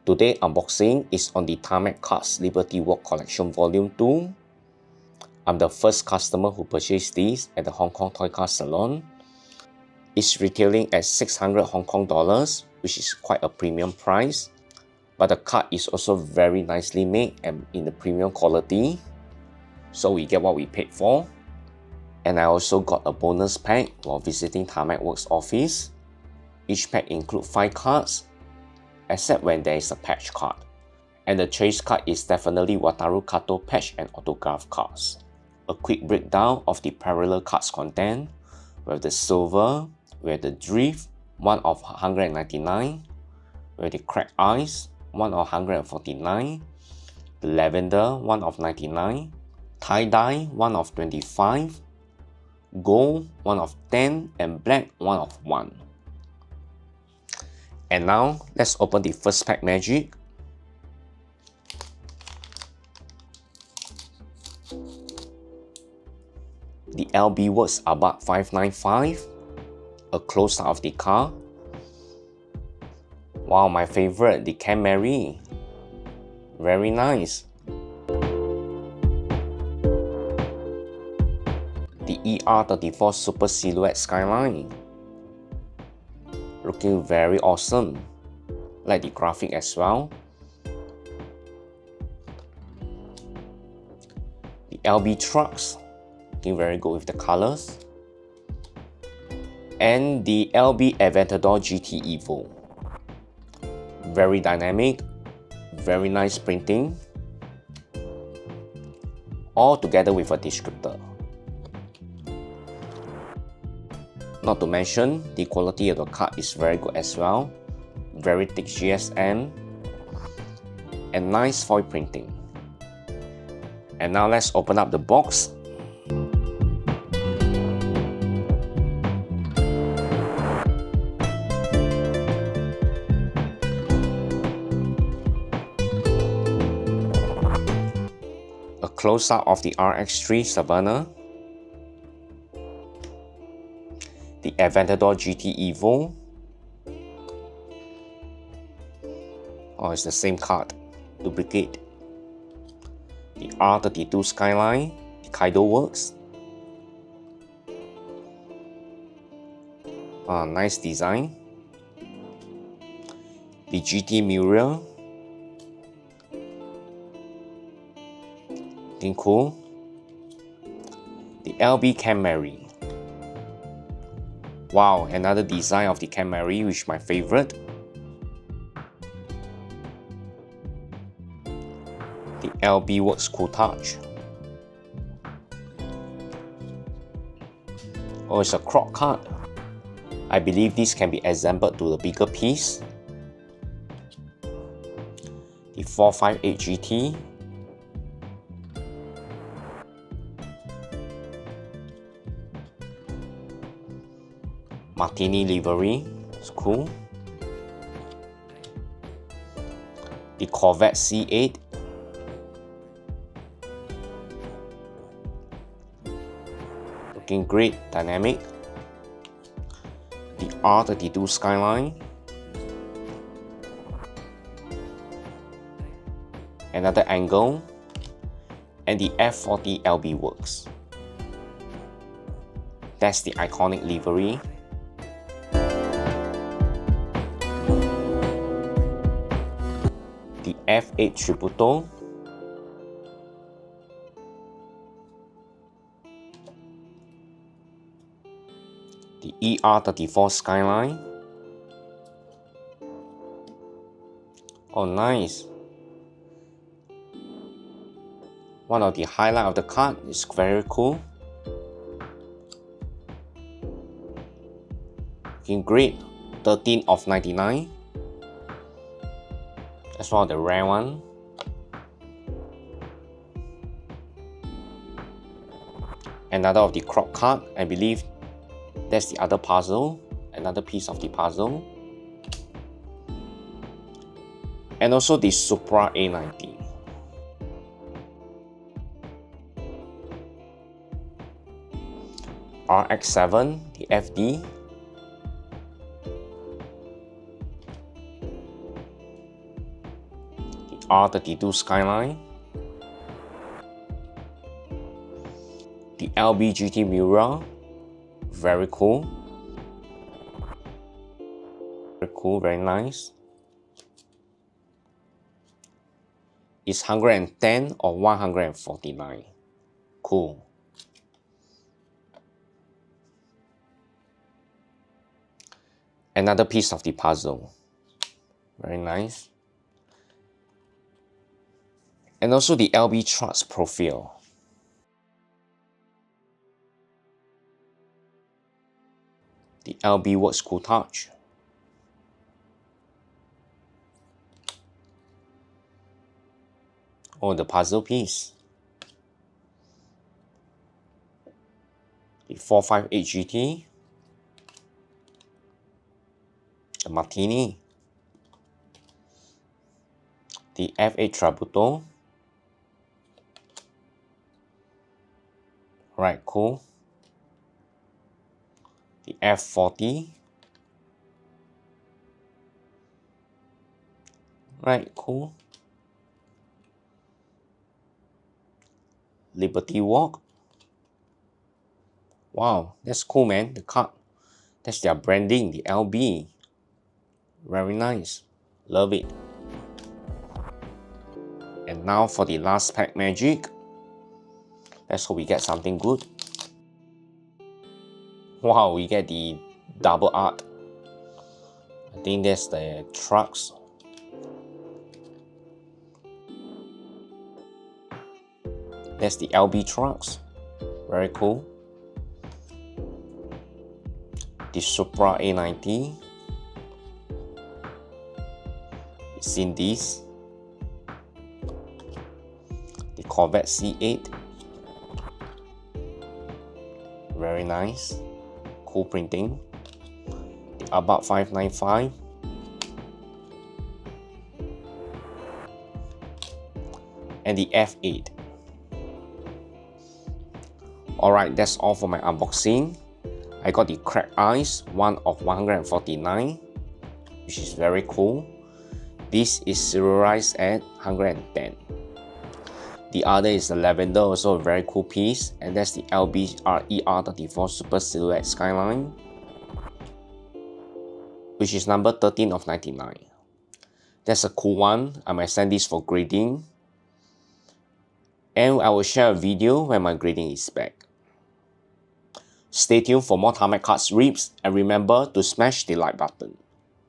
Today unboxing is on the Tarmac Cars LBWK Collection Volume 2. I'm the first customer who purchased these at the Hong Kong Toy Car Salon. It's retailing at 600 Hong Kong dollars, which is quite a premium price. But the card is also very nicely made and in the premium quality. So we get what we paid for. And I also got a bonus pack while visiting Tarmac Works office. Each pack includes 5 cards, except when there is a patch card. And the chase card is definitely Wataru Kato patch and autograph cards. A quick breakdown of the parallel cards content. We have the silver, we have the drift, one of 199, we have the cracked ice, one of 149, the lavender, one of 99, tie-dye, one of 25, gold, one of 10, and black, one of 1. And now, let's open the first pack magic. The LBWK about 595, a close-up of the car. Wow, my favorite, the Camry. Very nice. The ER34 Super Silhouette Skyline. Looking very awesome. Like the graphic as well. The LB Trucks. Looking very good with the colors. And the LB Aventador GT Evo. Very dynamic, very nice printing. All together with a descriptor. Not to mention, the quality of the card is very good as well. Very thick GSM. And nice foil printing. And now let's open up the box. A close-up of the RX-3 Savannah. The Aventador GT Evo. Oh, it's the same card. Duplicate. The R32 Skyline. The Kaido Works. Nice design. The GT Muriel. Looking cool. The LB Camry. Wow, another design of the Camry, which is my favorite. The LBWK Coutage. Oh, it's a crop card. I believe this can be assembled to the bigger piece. The 458 GT. Martini livery, it's cool. The Corvette C8. Looking great, dynamic. The R32 Skyline. Another angle. And the F40 LBWK. That's the iconic livery. The F8 Tributo. The ER34 Skyline. Oh, nice. One of the highlights of the card is very cool. Looking great. 13 of 99. That's one of the rare one. Another of the crop card. I believe that's the other puzzle. Another piece of the puzzle. And also the Supra A90. RX-7, the FD. R32 Skyline, the LBGT Miura, very cool, very nice. It's 110 or 149, cool. Another piece of the puzzle, very nice. And also the LB truss profile. The LB Works Cool Touch. Oh, the puzzle piece. The 458 GT. The Martini. The F8 Trabuto. Right, cool. The F40. Right, cool. Liberty Walk. Wow, that's cool, man. The card. That's their branding, the LB. Very nice. Love it. And now for the last pack magic. Let's hope we get something good. Wow, we get the double art. I think that's the trucks. That's the LB trucks. Very cool. The Supra A90. You've seen these. The Corvette C8. Very nice. Cool printing. The Abarth 595. And the F8. Alright, that's all for my unboxing. I got the Cracked Ice, one of 149, which is very cool. This is serialized at 110. The other is the Lavender, also a very cool piece, and that's the LB RER34 Super Silhouette Skyline, which is number 13 of 99. That's a cool one. I might send this for grading, and I will share a video when my grading is back. Stay tuned for more Tarmac Cards rips, and remember to smash the like button.